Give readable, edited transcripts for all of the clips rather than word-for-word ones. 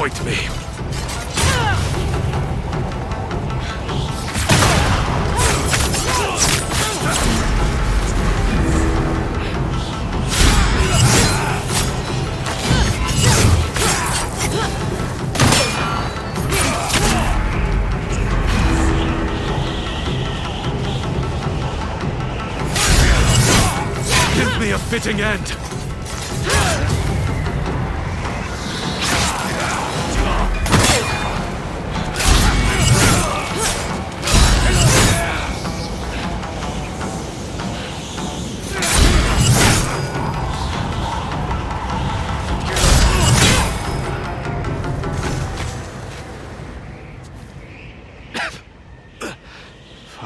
disappoint me. Give me a fitting end.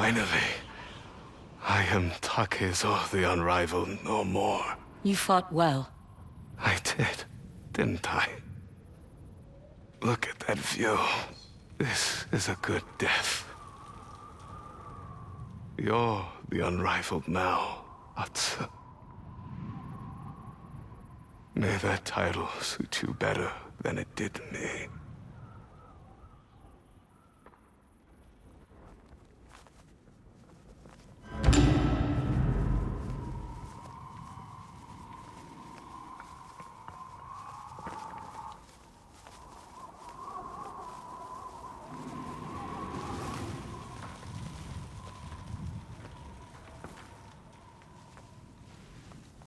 Finally, I am TAKEZO the Unrivaled no more. You fought well. I did, didn't I? Look at that view. This is a good death. You're the Unrivaled now, Atsu. May that title suit you better than it did me.